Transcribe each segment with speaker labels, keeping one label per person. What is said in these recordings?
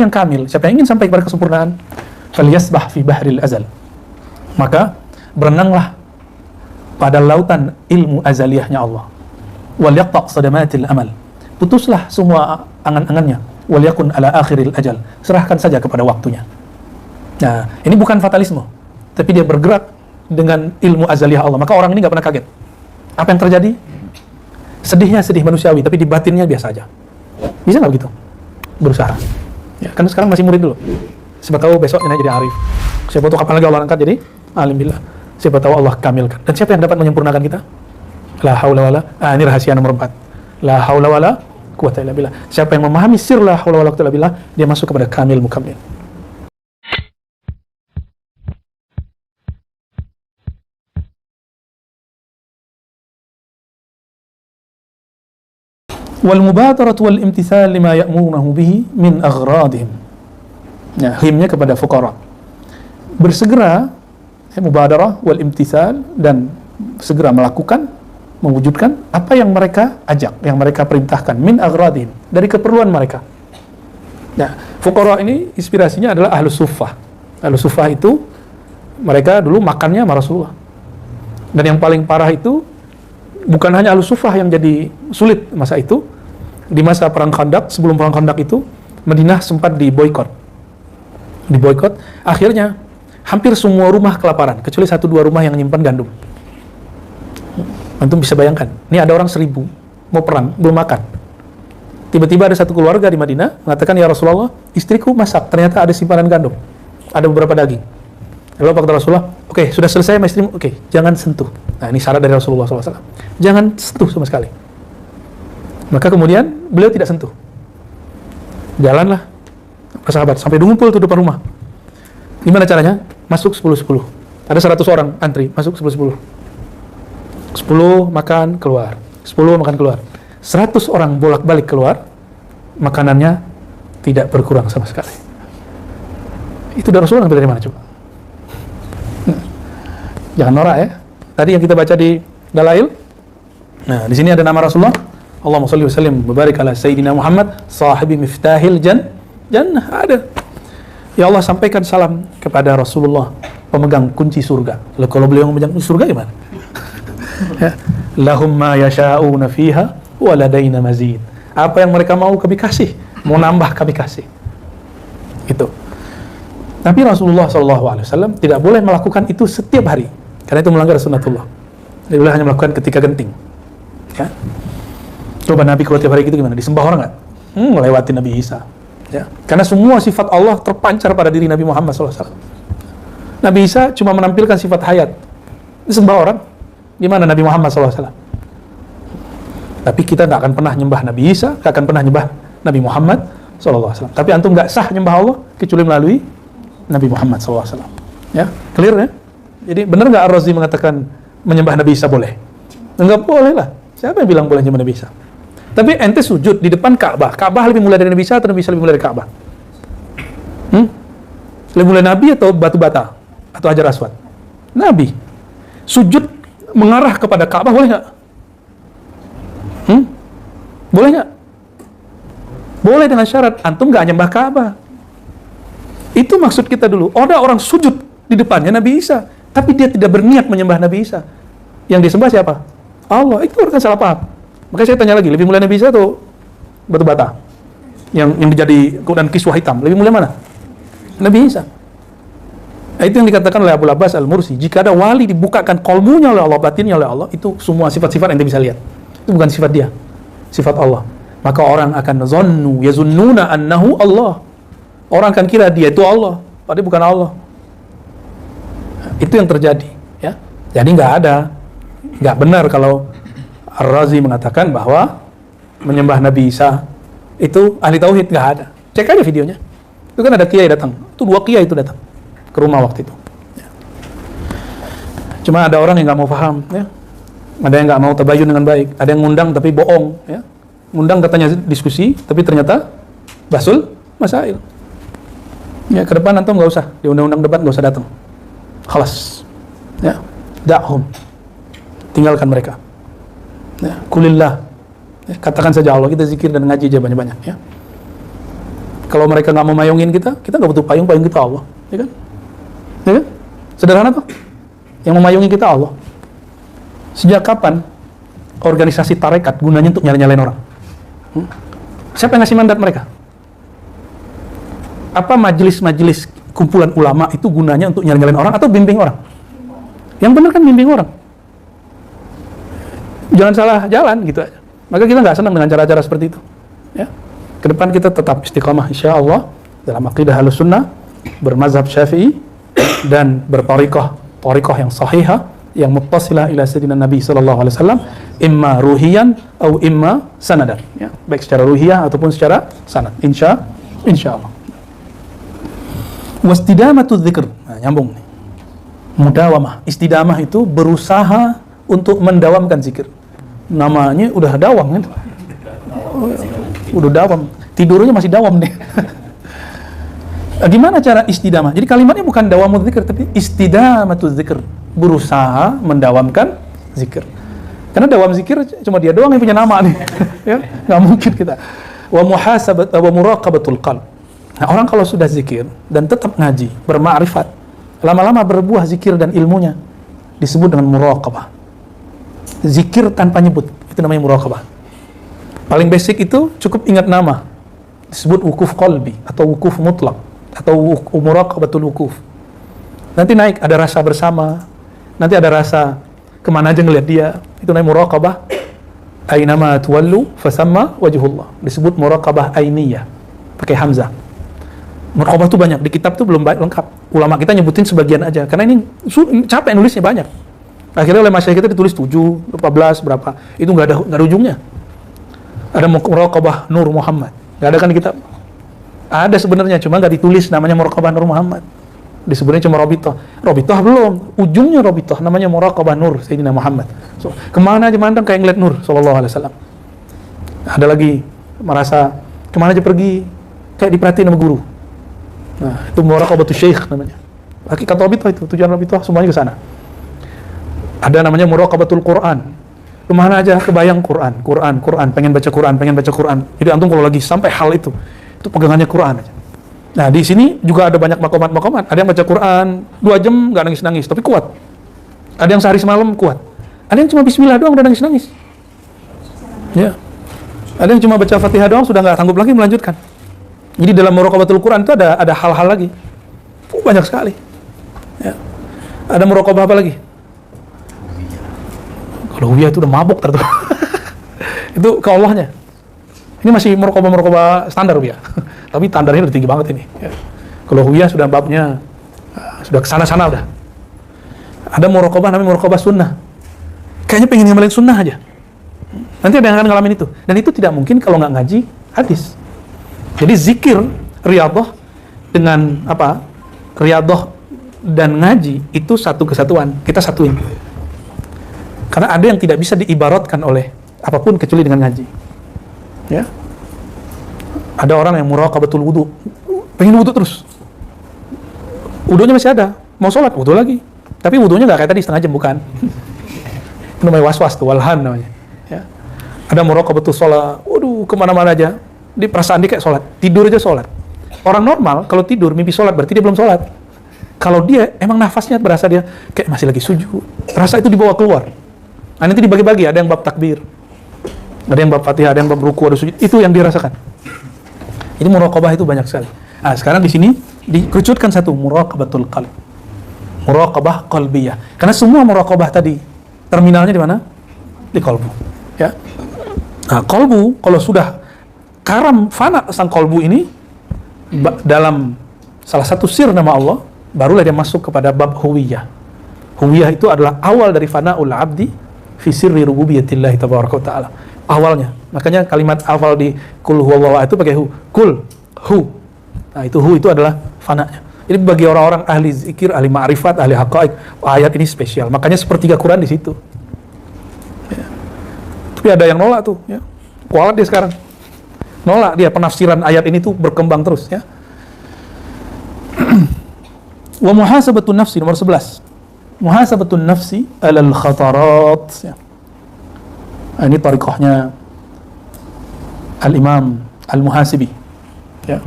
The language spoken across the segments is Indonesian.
Speaker 1: orang yang kamil, siapa yang ingin sampai kepada kesempurnaan, falyasbah fi bahril azal, maka berenanglah pada lautan ilmu azaliyahnya Allah. Wal yaqta' sadamatil amal, putuslah semua angan-angannya. Wal yakun ala akhiril ajal, serahkan saja kepada waktunya. Nah, ini bukan fatalisme, tapi dia bergerak dengan ilmu azaliyah Allah. Maka orang ini nggak pernah kaget. Apa yang terjadi? Sedihnya sedih manusiawi, tapi di batinnya biasa aja. Bisa nggak begitu? Berusaha. Ya, kan sekarang masih murid dulu. Siapa tahu besok ini jadi arif. Siapa tahu kapan lagi Allah angkat jadi alim billah. Siapa tahu Allah kamilkan. Dan siapa yang dapat menyempurnakan kita? La haula wala, ini rahasia nomor 4. La haula wala quwwata illa billah. Siapa yang memahami sir la haula wala quwwata illa billah, dia masuk kepada kamil mukamil. Wal mubadaratu wal imtithal lima ya'murunahu bihi min aghradihim. Ya, himnya kepada fuqara. Bersegera, mubadarah wal imtithal, dan segera melakukan, mewujudkan apa yang mereka ajak, yang mereka perintahkan, min aghradihim, dari keperluan mereka. Nah, fuqara ini inspirasinya adalah ahlus suffah. Ahlus suffah itu mereka dulu makannya sama Rasulullah. Dan yang paling parah itu bukan hanya ahlus suffah yang jadi sulit masa itu. Di masa perang Khandaq, sebelum perang Khandaq itu, Madinah sempat diboikot. Akhirnya hampir semua rumah kelaparan, kecuali 1-2 rumah yang nyimpan gandum. Antum bisa bayangkan, ini ada orang 1000 mau perang, belum makan. Tiba-tiba ada satu keluarga di Madinah mengatakan, ya Rasulullah, istriku masak, ternyata ada simpanan gandum, ada beberapa daging. Lalu apa kata Rasulullah? Oke, sudah selesai sama istrimu, oke, jangan sentuh. Nah, ini syarat dari Rasulullah SAW. Jangan sentuh sama sekali. Maka kemudian beliau tidak sentuh. Jalanlah para sahabat sampai ngumpul tuh depan rumah. Gimana caranya? Masuk 10-10. Ada 100 orang antri, masuk 10-10. 10 makan keluar, 10 makan keluar. 100 orang bolak-balik keluar, makanannya tidak berkurang sama sekali. Itu dari Rasulullah dari mana coba? Jangan norak ya. Tadi yang kita baca di Dalail. Nah, di sini ada nama Rasulullah. Allahumma shalli wa sallim mubarik ala sayyidina Muhammad sahibi miftahil jannah. Ada. Ya Allah, sampaikan salam kepada Rasulullah, pemegang kunci surga. Lalu kalau beliau memegang kunci surga gimana? Ya. Lahum ma yasha'una fiha wa ladaina mazid. Apa yang mereka mau kami kasih, mau nambah kami kasih. Itu. Tapi Rasulullah SAW tidak boleh melakukan itu setiap hari, karena itu melanggar sunnatullah. Dia boleh hanya melakukan ketika genting. Ya. Coba Nabi kalau tiap hari gitu gimana? Disembah orang nggak? Melewati Nabi Isa. Ya. Karena semua sifat Allah terpancar pada diri Nabi Muhammad SAW. Nabi Isa cuma menampilkan sifat hayat. Disembah orang. Gimana Nabi Muhammad SAW? Tapi kita nggak akan pernah nyembah Nabi Isa, nggak akan pernah nyembah Nabi Muhammad SAW. Tapi antum nggak sah nyembah Allah kecuali melalui Nabi Muhammad SAW. Ya, clear ya? Jadi benar nggak Ar-Razi mengatakan menyembah Nabi Isa boleh? Nggak boleh lah. Siapa yang bilang boleh nyembah Nabi Isa? Tapi ente sujud di depan Ka'bah. Ka'bah lebih mulia dari Nabi Isa atau Nabi Isa lebih mulia dari Ka'bah? Lebih mulia Nabi atau batu bata? Atau Hajar Aswad? Nabi. Sujud mengarah kepada Ka'bah boleh nggak? Boleh nggak? Boleh dengan syarat antum nggak nyembah Ka'bah. Itu maksud kita dulu. Ada orang sujud di depannya Nabi Isa, tapi dia tidak berniat menyembah Nabi Isa. Yang disembah siapa? Allah. Itu orang kan salah paham. Makanya saya tanya lagi, lebih mulia Nabi Isa atau batu bata? Yang jadi dan kiswah hitam, lebih mulia mana? Nabi Isa. Nah, itu yang dikatakan oleh Abu Abbas Al-Mursi. Jika ada wali dibukakan kolbunya oleh Allah, batinnya oleh Allah, itu semua sifat-sifat yang dia bisa lihat. Itu bukan sifat dia, sifat Allah. Maka orang akan yazunnuna annahu Allah. Orang akan kira dia itu Allah, padahal bukan Allah. Itu yang terjadi. Ya. Jadi nggak benar kalau Ar-Razi mengatakan bahwa menyembah Nabi Isa itu ahli tauhid, nggak ada. Cek aja videonya. Itu kan ada kiai datang. Itu 2 kiai itu datang ke rumah waktu itu. Ya. Cuma ada orang yang nggak mau paham. Ya. Ada yang nggak mau tabayun dengan baik. Ada yang ngundang tapi bohong. Ya. Ngundang katanya diskusi, tapi ternyata basul masail. Ya, ke depan antum nggak usah di undang-undang debat, nggak usah datang. Khalas. Ya. Da'hum. Tinggalkan mereka. Ya, kulillah. Ya, katakan saja Allah, kita zikir dan ngaji aja banyak-banyak ya. Kalau mereka nggak mau mayungin kita nggak butuh payung kita Allah, ya kan? Ya kan? Sederhana tuh. Yang memayungi kita Allah. Sejak kapan organisasi tarekat gunanya untuk nyalain orang? Siapa yang ngasih mandat mereka? Apa majelis-majelis kumpulan ulama itu gunanya untuk nyalain orang atau bimbing orang? Yang benar kan bimbing orang. Jangan salah jalan gitu aja. Maka kita nggak senang dengan cara-cara seperti itu. Ya. Kedepan kita tetap istiqamah insya Allah dalam aqidah Ahlussunnah, bermazhab Syafi'i dan bertariqah yang sahihah yang muttasilah ila sayyidina Nabi sallallahu alaihi wasallam, imma ruhiyan atau imma sanadan, ya, baik secara ruhiyah ataupun secara sanad. Insyaallah. Wastidamatu dzikr. Nah, nyambung nih. Mudawamah. Istidamah itu berusaha untuk mendawamkan zikir. Namanya udah dawam kan? Udah dawam. Tidurnya masih dawam nih. Gimana cara istidamah? Jadi kalimatnya bukan dawamul zikir, tapi istidamatu zikir. Berusaha mendawamkan zikir. Karena dawam zikir cuma dia doang yang punya nama nih. Ya, nggak mungkin kita. Wa muhasabat wa muraqabatul qalb. Nah, orang kalau sudah zikir dan tetap ngaji, bermakrifat, lama-lama berbuah zikir dan ilmunya, disebut dengan muraqabah. Zikir tanpa nyebut, itu namanya muraqabah. Paling basic itu cukup ingat nama, disebut wukuf qalbi atau wukuf mutlak atau muraqabatul wukuf. Nanti naik, ada rasa bersama, nanti ada rasa kemana aja ngeliat dia, itu namanya muraqabah. Ainama tuwallu fasamma wajhullah, disebut muraqabah ainiyah, pakai hamzah. Muraqabah itu banyak, di kitab itu belum lengkap. Ulama kita nyebutin sebagian aja, karena ini capek nulisnya banyak. Akhirnya oleh masyarakat kita ditulis 7, 14, berapa, itu nggak ada ujungnya. Ada muraqabah Nur Muhammad, nggak ada kan di kitab? Ada sebenarnya, cuma nggak ditulis namanya muraqabah Nur Muhammad. Disebutnya cuma Robitoh. Robitoh belum, ujungnya Robitoh, namanya muraqabah Nur Sayyidina Muhammad. So, kemana aja mandang kayak ngeliat Nur Sallallahu Alaihi Wasallam. Ada lagi merasa kemana aja pergi kayak diperhatiin sama guru. Nah, itu muraqabatul syekh namanya. Hakikat Robitoh itu, tujuan Robitoh semuanya ke sana. Ada namanya muraqabatul Quran. Kemana aja kebayang Quran, pengen baca Quran. Jadi antum kalau lagi sampai hal itu pegangannya Quran aja. Nah, di sini juga ada banyak makomat. Ada yang baca Quran 2 jam nggak nangis-nangis, tapi kuat. Ada yang sehari semalam kuat. Ada yang cuma bismillah doang udah nangis-nangis. Ya. Ada yang cuma baca Fatihah doang sudah nggak sanggup lagi melanjutkan. Jadi dalam muraqabatul Quran itu ada hal-hal lagi. Banyak sekali. Ya. Ada muraqabah apa lagi? Kalau Wiyah itu udah mabuk tertutup. Itu ke Allahnya. Ini masih muraqabah standar Wiyah. Tapi standarnya udah tinggi banget ini. Ya. Kalau Wiyah sudah babnya sudah kesana-sana udah. Ada muraqabah namanya muraqabah sunnah. Kayaknya pengen ngamalin sunnah aja. Nanti ada yang akan ngalamin itu. Dan itu tidak mungkin kalau nggak ngaji hadis. Jadi zikir, riyadhah dengan apa? Riyadhah dan ngaji itu satu kesatuan. Kita satuin. Karena ada yang tidak bisa diibaratkan oleh apapun kecuali dengan ngaji. Ya. Ada orang yang muraqabatul wudu, pengen wudu terus. Wudunya masih ada, mau sholat wudu lagi. Tapi wudunya nggak kayak tadi setengah jam, bukan. Itu namanya was-was tuh, walhan namanya. Ya. Ada muraqabatul sholat, waduh kemana-mana aja. Di perasaan dia kayak sholat, tidur aja sholat. Orang normal kalau tidur mimpi sholat berarti dia belum sholat. Kalau dia emang nafasnya berasa dia kayak masih lagi sujud, rasa itu dibawa keluar. Nah, nanti dibagi-bagi, ada yang bab takbir, ada yang bab Fatihah, ada yang bab ruku, ada sujud, itu yang dirasakan. Jadi muraqabah itu banyak sekali. Nah, sekarang di sini dikerucutkan satu, muraqabatul qalb. Muraqabah qalbiyah. Karena semua muraqabah tadi terminalnya di mana? Di qalbu. Ya. Nah, qalbu kalau sudah karam fana sang qalbu ini dalam salah satu sir nama Allah, barulah dia masuk kepada bab huwiyah. Huwiyah itu adalah awal dari fana'ul abdi fi sirri rububiyyatillahi tabaraka wa ta'ala. Awalnya. Makanya kalimat awal di kul huwallahu itu pakai hu. Kul, hu. Nah, itu hu itu adalah fananya. Jadi bagi orang-orang ahli zikir, ahli ma'rifat, ahli haqa'iq, ayat ini spesial. Makanya sepertiga Quran di situ. Ya. Tapi ada yang nolak tuh, ya. Kualat dia sekarang. Nolak dia, penafsiran ayat ini tuh berkembang terus, ya. Wa muhasabatun nafsi nomor 11. Muhasabatun nafsi alal khatarat, ya. Ini tariqahnya Al-Imam Al-Muhasibi, ya.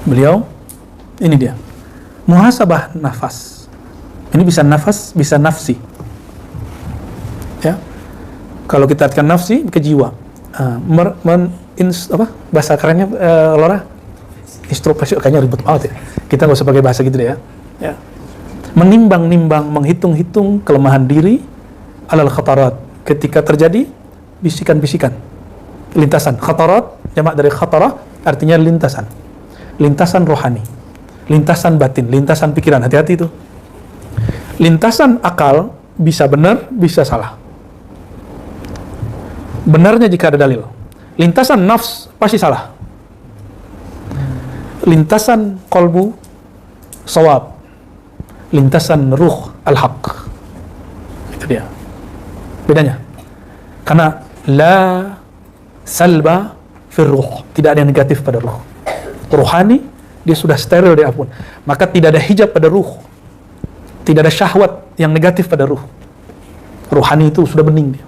Speaker 1: Beliau, ini dia, muhasabah nafas. Ini bisa nafas, bisa nafsi. Ya, kalau kita artikan nafsi ke jiwa. Bahasa kerennya Lora? Introspeksi, kayaknya ribet banget ya. Kita nggak usah pakai bahasa gitu deh ya. Ya. Menimbang-nimbang, menghitung-hitung kelemahan diri alal khatarat. Ketika terjadi bisikan-bisikan, lintasan. Khatarat, jamak dari khatarah, artinya lintasan. Lintasan rohani, lintasan batin, lintasan pikiran. Hati-hati itu. Lintasan akal bisa benar, bisa salah. Benarnya jika ada dalil. Lintasan nafs pasti salah. Lintasan kolbu sawab, lintasan ruh al-haq. Itu dia bedanya. Karena la salba fir ruh, tidak ada yang negatif pada ruh. Ruhani dia sudah steril dari apapun, maka tidak ada hijab pada ruh, tidak ada syahwat yang negatif pada ruh. Ruhani itu sudah bening dia.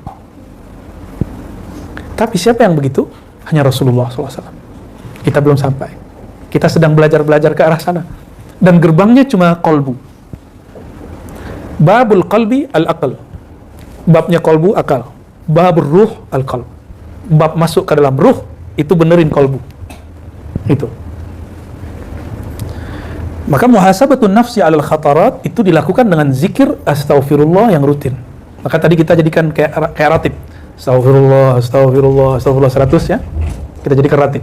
Speaker 1: Tapi siapa yang begitu? Hanya Rasulullah SAW. Kita belum sampai. Kita sedang belajar-belajar ke arah sana. Dan gerbangnya cuma kolbu. Babul qalbi al-aql. Babnya kolbu, akal. Babur ruh al-qalb. Bab masuk ke dalam ruh, itu benerin kolbu. Itu. Maka muhasabatun nafsi alal khatarat itu dilakukan dengan zikir astaghfirullah yang rutin. Maka tadi kita jadikan kayak ratib. Astaghfirullah, astaghfirullah, astaghfirullah 100 ya. Kita jadikan ratib.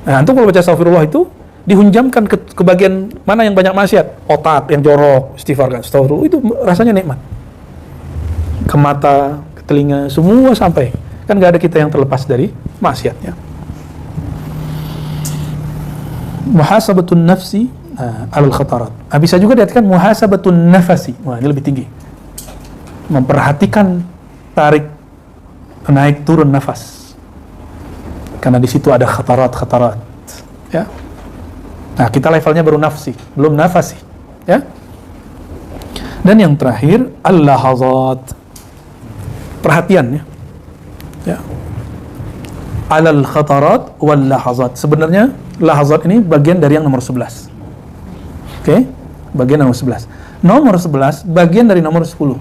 Speaker 1: Nah, antum kalau baca astaghfirullah itu dihunjamkan ke bagian mana yang banyak maksiat, otak yang jorok, istighfar kan, astaghfirullah itu rasanya nikmat. Ke mata, ke telinga, semua sampai. Kan gak ada kita yang terlepas dari maksiatnya. Muhasabatun nafsi alal khatarat. Bisa juga diartikan muhasabatun nafasi. Wah, ini lebih tinggi. Memperhatikan tarik naik turun nafas. Karena di situ ada khatarat. Ya. Nah, kita levelnya baru nafsi, belum nafasi, ya. Dan yang terakhir al-lahazat. Perhatian ya. Ya. Alal khatarat wal lahazat. Sebenarnya lahazat ini bagian dari yang nomor 11. Oke? Bagian nomor 11. Nomor 11 bagian dari nomor 10.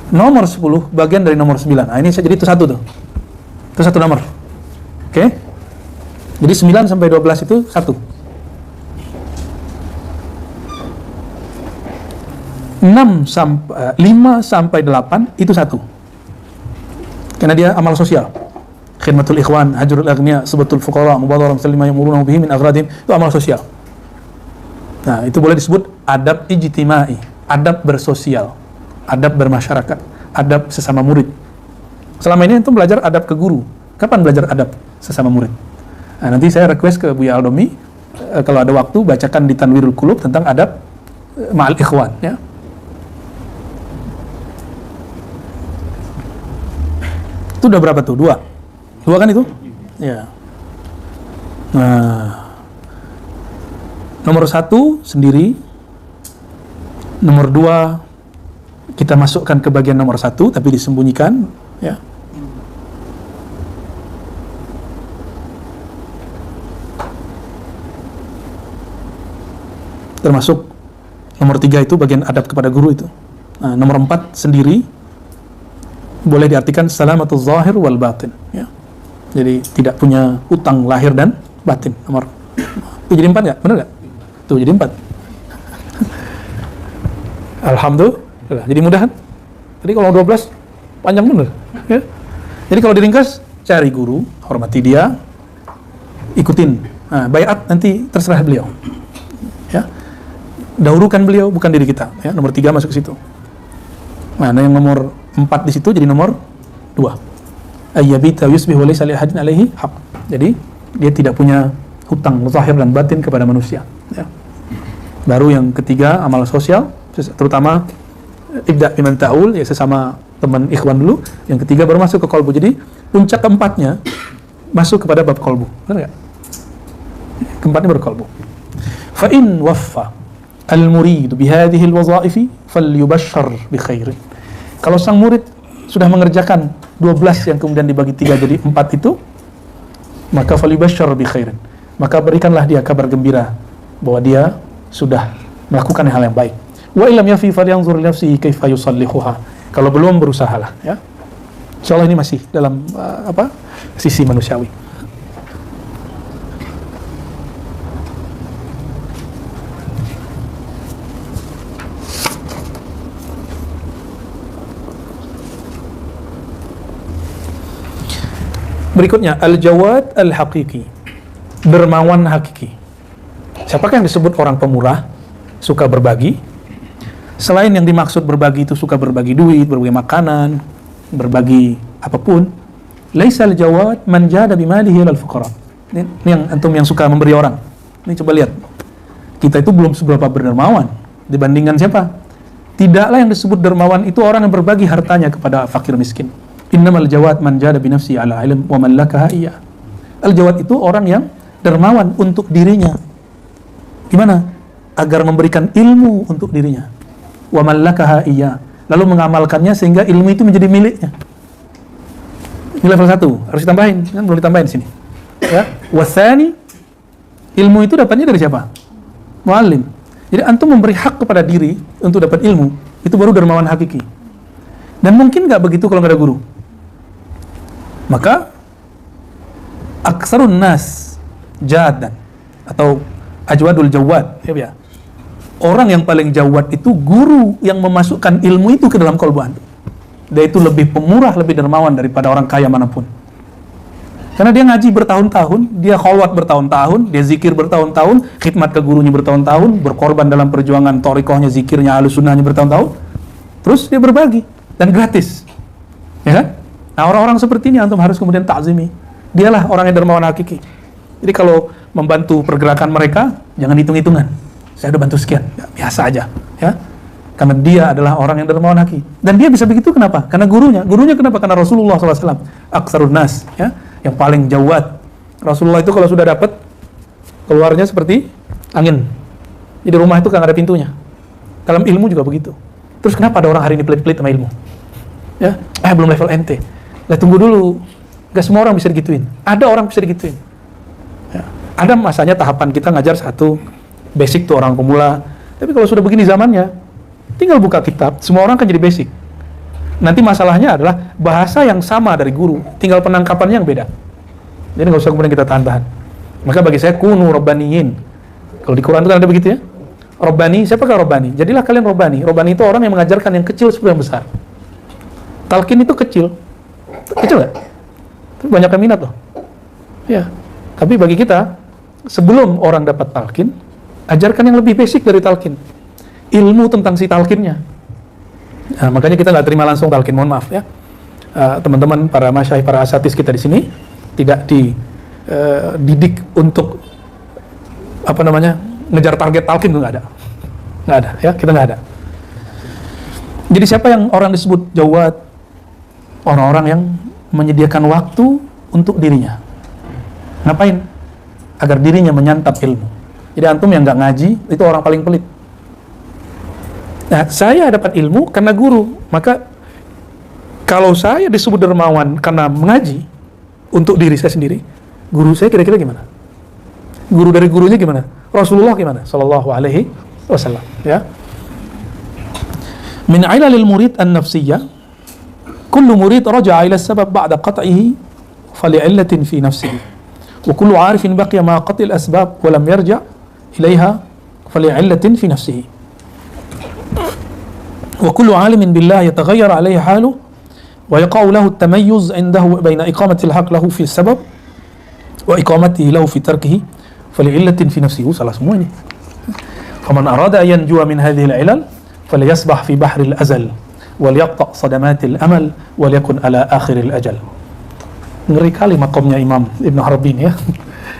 Speaker 1: Nomor 10 bagian dari nomor 9. Nah, ini jadi itu satu tuh. Itu satu nomor. Oke? Jadi 9 sampai 12 itu satu. 5 sampai 8 itu satu. Karena dia amal sosial. Khidmatul ikhwan, hajrul aghnia, subatul fuqara, mubadharah muslimah yamuruna bihi min aghradin, itu amal sosial. Nah, itu boleh disebut adab ijtimai, adab bersosial. Adab bermasyarakat, adab sesama murid. Selama ini antum belajar adab ke guru. Kapan belajar adab sesama murid? Nah, nanti saya request ke Buya Aldomi, kalau ada waktu bacakan di Tanwirul Qulub tentang adab ma'al ikhwan. Ya. Itu udah berapa tuh? 2 kan itu? Ya. Nah, nomor 1 sendiri, nomor 2 kita masukkan ke bagian nomor 1 tapi disembunyikan, ya. Termasuk nomor 3 itu bagian adab kepada guru itu. Nah, nomor 4 sendiri boleh diartikan salamatul zahir wal batin, ya. Jadi tidak punya utang lahir dan batin. Nomor itu jadi 4 nggak? Benar nggak? Tuh jadi 4. Alhamdulillah. Jadi mudah kan? Jadi kalau 12 panjang bener, ya. Jadi kalau diringkas, cari guru, hormati dia, ikutin. Nah, baiat nanti terserah beliau. Ya. Dahulukan beliau, bukan diri kita, ya. Nomor 3 masuk ke situ. Nah, yang nomor 4 di situ jadi nomor 2. Ayyabita yusbih wa laysa li ahadin alaihi haq. Jadi dia tidak punya hutang zahir dan batin kepada manusia, ya. Baru yang ketiga amal sosial, terutama ibda' biman ta'ul, ya sesama teman ikhwan dulu. Yang ketiga baru masuk ke kolbu. Jadi puncak keempatnya masuk kepada bab kolbu. Benar nggak? Keempatnya baru kolbu. Fa in waffa al-murid bihadhihi al-wadha'ifi falyubashshar bi khairin. Kalau sang murid sudah mengerjakan 12 yang kemudian dibagi 3 jadi 4 itu, maka falyubashshar bi khairin. maka berikanlah dia kabar gembira bahwa dia sudah melakukan hal yang baik. Wa illam yafi falyanzur li nafsihi kaifa yusallihuha. Kalau belum, berusahalah, ya. Insyaallah ini masih dalam sisi manusiawi. Berikutnya, al-jawad al-haqiqi, dermawan hakiki. Siapakah yang disebut orang pemurah, suka berbagi? Selain yang dimaksud berbagi itu suka berbagi duit, berbagi makanan, berbagi apapun. Laisa al-jawad man jada bimalihi lil fuqara. Ini yang antum yang suka memberi orang. Ini coba lihat. Kita itu belum seberapa berdermawan dibandingkan siapa? Tidaklah yang disebut dermawan itu orang yang berbagi hartanya kepada fakir miskin. Innamal jawad man jada bi nafsi ala ilm wa man lakaha iya. Al-jawad itu orang yang dermawan untuk dirinya. Gimana? Agar memberikan ilmu untuk dirinya. Wa man lakaha iya. Lalu mengamalkannya sehingga ilmu itu menjadi miliknya. Ini level 1, harus ditambahin, kan belum ditambahin di sini. Ya, wasani, ilmu itu dapatnya dari siapa? Muallim. Jadi antum memberi hak kepada diri untuk dapat ilmu, itu baru dermawan hakiki. Dan mungkin nggak begitu kalau nggak ada guru. Maka aksarun nas jadan atau ajwadul jawad, ya. Orang yang paling jawad itu guru yang memasukkan ilmu itu ke dalam qalbu antum. Dia itu lebih pemurah, lebih dermawan daripada orang kaya manapun. Karena dia ngaji bertahun-tahun, dia khalwat bertahun-tahun, dia zikir bertahun-tahun, khidmat ke gurunya bertahun-tahun, berkorban dalam perjuangan thariqahnya, zikirnya, ahlus sunnahnya bertahun-tahun. Terus dia berbagi dan gratis. Ya kan? Nah, orang-orang seperti ini antum harus kemudian ta'zimi. Dialah orang yang dermawan hakiki. Jadi kalau membantu pergerakan mereka, jangan hitung-hitungan. Saya udah bantu sekian, ya, biasa aja, ya. Karena dia adalah orang yang dermawan hakiki. Dan dia bisa begitu kenapa? Karena gurunya. Gurunya kenapa? Karena Rasulullah SAW. Aksarun nas, ya, yang paling jawad. Rasulullah itu kalau sudah dapat, keluarnya seperti angin. Jadi rumah itu kan ada pintunya. Dalam ilmu juga begitu. Terus kenapa ada orang hari ini pelit-pelit sama ilmu? Ya, belum level ente. Lah tunggu dulu. Gak semua orang bisa digituin. Ada orang bisa digituin. Ya. Ada masanya tahapan kita ngajar satu basic tuh orang pemula. Tapi kalau sudah begini zamannya, tinggal buka kitab, semua orang kan jadi basic. Nanti masalahnya adalah bahasa yang sama dari guru, tinggal penangkapannya yang beda. Jadi nggak usah kemudian kita tahan-tahan. Maka bagi saya kunu robbaniyin. Kalau di Quran itu kan ada begitu ya. Robbani, siapakah robbani? Jadilah kalian robbani. Robbani itu orang yang mengajarkan yang kecil seperti yang besar. Talqin itu kecil. Kecil nggak? Tapi banyak yang minat loh. Ya. Tapi bagi kita, sebelum orang dapat talqin, ajarkan yang lebih basic dari talqin. Ilmu tentang si talqinnya. Nah, makanya kita nggak terima langsung talqin, mohon maaf ya. Teman-teman, para masyayikh, para asatis kita di sini tidak dididik untuk ngejar target talqin, itu nggak ada ya, kita nggak ada. Jadi siapa yang orang disebut jawad? Orang-orang yang menyediakan waktu untuk dirinya. Ngapain? Agar dirinya menyantap ilmu. Jadi antum yang nggak ngaji itu orang paling pelit. Nah, saya dapat ilmu karena guru. Maka kalau saya disebut dermawan karena mengaji untuk diri saya sendiri, guru saya kira-kira gimana? Guru dari gurunya gimana? Rasulullah gimana? Sallallahu alaihi wasallam. Ya. Min ilalil murid an-nafsiyah, kullu murid raja'a ila sabab ba'da qat'ihi fali'illatin fi nafsihi. Wa kullu 'arifin baqiya ma qat'il asbab wa lam yarja' ilaiha fali'illatin fi nafsihi. وكل عالم بالله يتغير عليه حاله ويقع له التميز عنده بين إقامة الحق له في السبب وإقامته له في تركه فلعلة في نفسه salah semua ini. فمن أراد أن ينجو من هذه العلل فليسبح في بحر الأزل وليقطع صدمات الأمل وليكن على آخر الأجل. Ngeri kali makomnya Imam Ibn Harbin ya.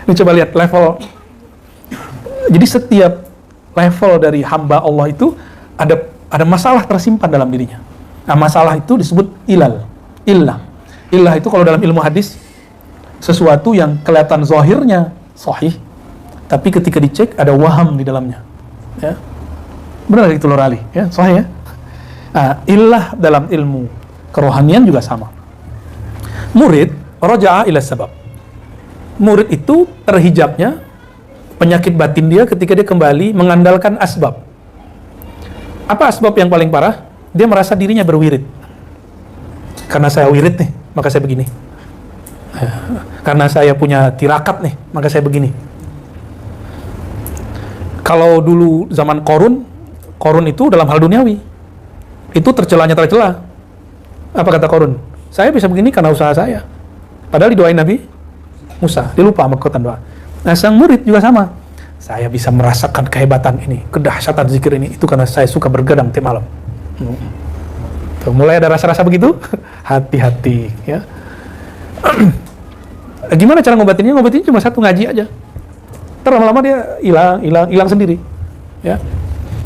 Speaker 1: Ini coba lihat level. Jadi setiap level dari hamba Allah itu ada masalah tersimpan dalam dirinya. Nah, masalah itu disebut illah. Illah itu kalau dalam ilmu hadis sesuatu yang kelihatan zahirnya sahih, tapi ketika dicek ada waham di dalamnya. Ya. Benar itu Lurali, ya, sahih ya. Nah, illah dalam ilmu kerohanian juga sama. Murid raja'a ila sabab. Murid itu terhijabnya penyakit batin dia ketika dia kembali mengandalkan asbab. Apa asbab yang paling parah? Dia merasa dirinya berwirid. Karena saya wirid nih, maka saya begini. Karena saya punya tirakat nih, maka saya begini. Kalau dulu zaman Korun itu dalam hal duniawi, itu tercelanya tercela. Apa kata Korun? Saya bisa begini karena usaha saya. Padahal didoain Nabi Musa, dia lupa sama kekuatan doa. Nah, sang murid juga sama. Saya bisa merasakan kehebatan ini, kedahsyatan zikir ini, itu karena saya suka bergadang tiap malam. Tuh, mulai ada rasa-rasa begitu, hati-hati, ya. Gimana cara ngobatinnya? Ngobatinnya cuma satu, ngaji aja. Lama-lama dia hilang sendiri, ya.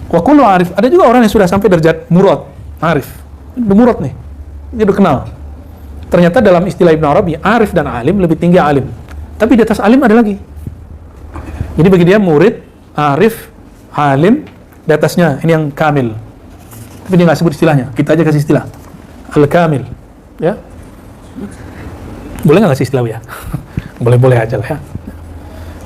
Speaker 1: Wa kullu arif, ada juga orang yang sudah sampai derajat murad, arif. Udah murad nih, dia udah kenal. Ternyata dalam istilah Ibn Arabi, arif dan alim lebih tinggi alim. Tapi di atas alim ada lagi. Jadi bagi dia murid, arif, alim, di atasnya ini yang kamil. Tapi dia nggak sebut istilahnya, kita aja kasih istilah al-kamil, ya. Boleh nggak kasih istilah ya? Boleh-boleh aja lah ya.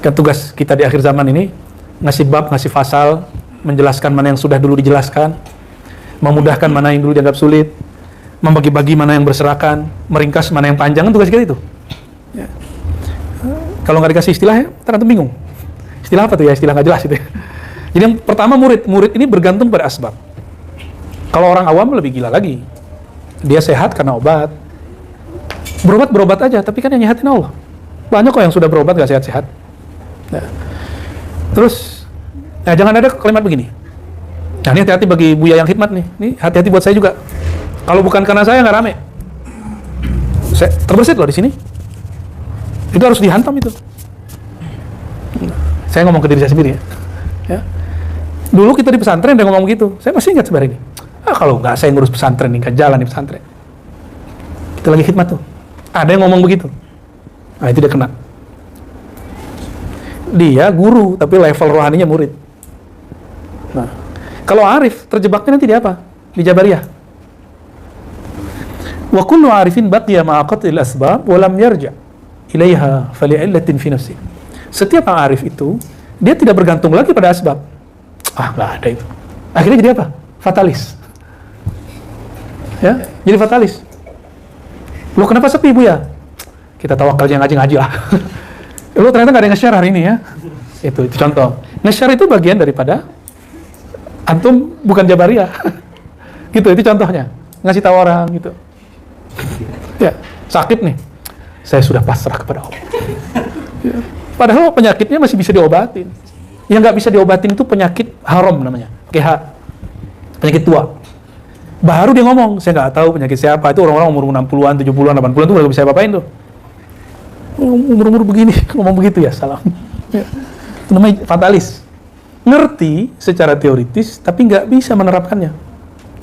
Speaker 1: Kan tugas kita di akhir zaman ini ngasih bab, ngasih fasal, menjelaskan mana yang sudah dulu dijelaskan, memudahkan mana yang dulu dianggap sulit, membagi-bagi mana yang berserakan, meringkas mana yang panjang, kan tugas kita itu. Ya. Kalau nggak dikasih istilah ya, ternyata bingung. Istilah apa tuh ya? Istilah nggak jelas itu. Jadi yang pertama murid ini bergantung pada asbab. Kalau orang awam lebih gila lagi. Dia sehat karena obat. Berobat aja, tapi kan yang nyehatin Allah. Banyak kok yang sudah berobat nggak sehat-sehat. Nah. Terus, jangan ada kalimat begini. Nah, ini hati-hati bagi Buya yang khidmat nih. Ini hati-hati buat saya juga. Kalau bukan karena saya nggak rame. Saya terbersit loh di sini. Itu harus dihantam itu. Saya ngomong ke diri saya sendiri ya. Dulu kita di pesantren dia ngomong gitu. Saya masih ingat sebenarnya ini. Kalau nggak saya ngurus pesantren nih, nggak jalan di pesantren. Kita lagi khidmat tuh. Ada yang ngomong begitu. Nah, itu dia kena. Dia guru, tapi level rohaninya murid. Nah, kalau arif, terjebaknya nanti di apa? Di Jabariyah. Wa kullu arifin baqiya ma'a qat'il asbab wa lam yarja' ilaiha fali'illatin fi nafsi. Setiap arif itu, dia tidak bergantung lagi pada asbab. Nggak ada itu. Akhirnya jadi apa? Fatalis. Ya, jadi fatalis. Loh, kenapa sepi, Bu ya? Kita tawakalnya ngaji-ngaji lah. Loh, ternyata nggak ada yang nge-share hari ini ya. Itu contoh. Nge-share itu bagian daripada antum bukan Jabariyah. Gitu, itu contohnya. Ngasih tahu orang gitu. Ya, sakit nih. Saya sudah pasrah kepada Allah. Ya. Padahal penyakitnya masih bisa diobatin. Yang nggak bisa diobatin itu penyakit haram namanya. KH. Penyakit tua. Baru dia ngomong, saya nggak tahu penyakit siapa. Itu orang-orang umur 60-an, 70-an, 80-an itu nggak bisa apa-apain tuh. Umur-umur begini, ngomong begitu ya, salam. Ya. Itu namanya fatalis. Ngerti secara teoritis, tapi nggak bisa menerapkannya.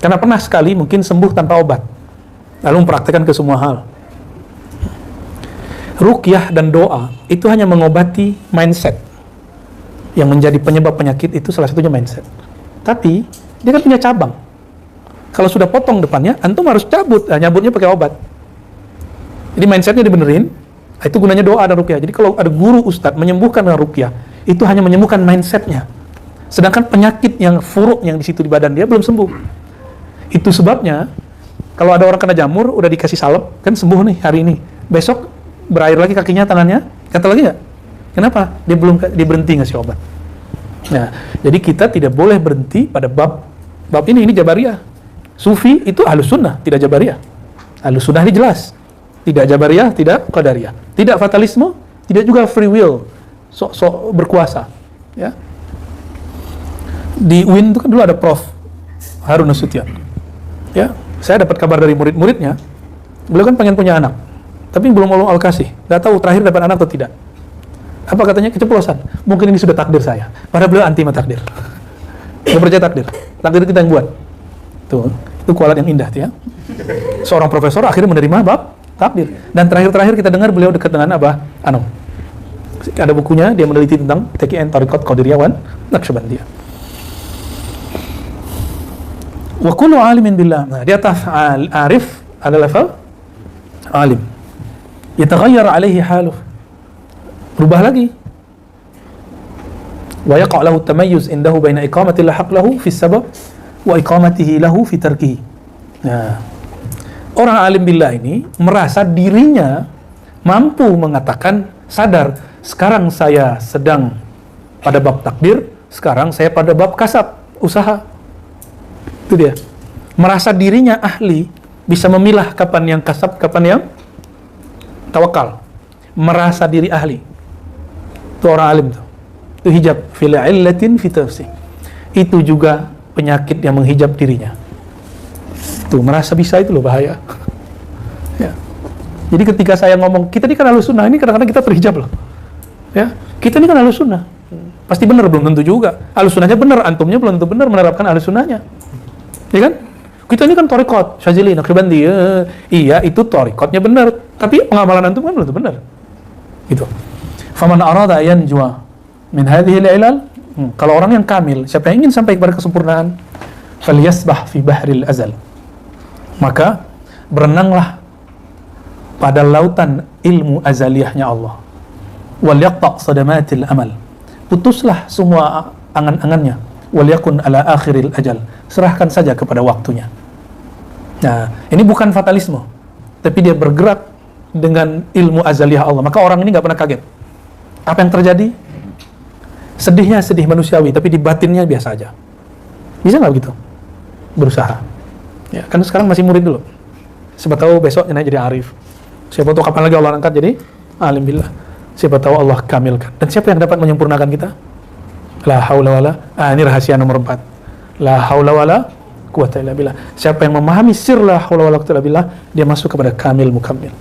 Speaker 1: Karena pernah sekali mungkin sembuh tanpa obat. Lalu mempraktekkan ke semua hal. Ruqyah dan doa itu hanya mengobati mindset. Yang menjadi penyebab penyakit itu salah satunya mindset. Tapi dia kan punya cabang. Kalau sudah potong depannya, antum harus cabut. Nyabutnya pakai obat. Jadi mindsetnya dibenerin. Itu gunanya doa dan ruqyah. Jadi kalau ada guru ustadz menyembuhkan dengan ruqyah, itu hanya menyembuhkan mindsetnya. Sedangkan penyakit yang furuk yang di situ di badan dia belum sembuh. Itu sebabnya kalau ada orang kena jamur, udah dikasih salep, kan sembuh nih hari ini. Besok berair lagi kakinya, tangannya, kata lagi nggak? Kenapa? Dia berhenti ngasih obat. Nah, jadi kita tidak boleh berhenti pada bab ini Jabariyah. Sufi itu ahlus sunnah, tidak Jabariyah. Ahlus sunnah ini jelas. Tidak Jabariyah, tidak Qadariyah. Tidak fatalisme, tidak juga free will. Sok berkuasa. Ya. Di UIN itu kan dulu ada Prof. Harun Nasution. Ya, saya dapat kabar dari murid-muridnya. Beliau kan pengen punya anak. Tapi belum Allah kasih. Nggak tahu terakhir dapat anak atau tidak. Apa katanya? Keceplosan. Mungkin ini sudah takdir saya. Padahal beliau anti takdir. Nggak percaya takdir. Takdir kita yang buat. Tuh, itu kualat yang indah tuh ya. Seorang profesor akhirnya menerima bab takdir. Dan terakhir kita dengar beliau dekat dengan Abah Anum. Ada bukunya, dia meneliti tentang TKN Tariqat Qadiriyah wan Naqsyabandiyah. Wa kullu alimin billah. Nah, di atas arif ada level alim. Yataghayyar alaihi haluh. Berubah lagi. Wa yaqa' lahu tamayyuz indahu baina iqamati al-haq lahu fi sabab wa iqamatihi lahu fi tarkihi. Nah, orang alim billah ini merasa dirinya mampu mengatakan, sadar, sekarang saya sedang pada bab takdir, sekarang saya pada bab kasab, usaha. Itu dia. Merasa dirinya ahli, bisa memilah kapan yang kasab, kapan yang tawakal. Merasa diri ahli. Itu orang alim tuh. Itu hijab fil illatin fi tafsir. Itu juga penyakit yang menghijab dirinya. Tuh, merasa bisa itu loh bahaya. Ya. Jadi ketika saya ngomong, kita ini kan ahlus sunnah, ini kadang-kadang kita terhijab loh. Ya, kita ini kan ahlus sunnah. Pasti benar, belum tentu juga. Ahlus sunnahnya benar, antumnya belum tentu benar menerapkan ahlus sunnahnya. Ya kan? Kita ini kan thariqat, Syazili, Naqsyabandi. Iya, itu thariqatnya benar, tapi pengamalan antum kan belum tentu benar. Gitu. Faman arada yanjua min hadhihi al-ilal, kalau orang yang kamil, siapa yang ingin sampai kepada kesempurnaan, falyasbah fi bahril azal. Maka berenanglah pada lautan ilmu azaliyahnya Allah. Wal yaqta' sadamatil amal. Putuslah semua angan-angannya. Wal yakun ala akhiril ajal. Serahkan saja kepada waktunya. Nah, ini bukan fatalisme, tapi dia bergerak dengan ilmu azaliyah Allah. Maka orang ini nggak pernah kaget. Apa yang terjadi? Sedihnya sedih manusiawi, tapi di batinnya biasa aja. Bisa nggak begitu? Berusaha. Ya, kan sekarang masih murid dulu. Siapa tahu besok naik jadi arif. Siapa tahu kapan lagi Allah angkat jadi alim billah. Siapa tahu Allah kamilkan. Dan siapa yang dapat menyempurnakan kita? La haula wala. Ini rahasia nomor 4. La haula wala quwwata illa billah. Siapa yang memahami sir la haula wala quwwata illa billah, dia masuk kepada kamil mukammil.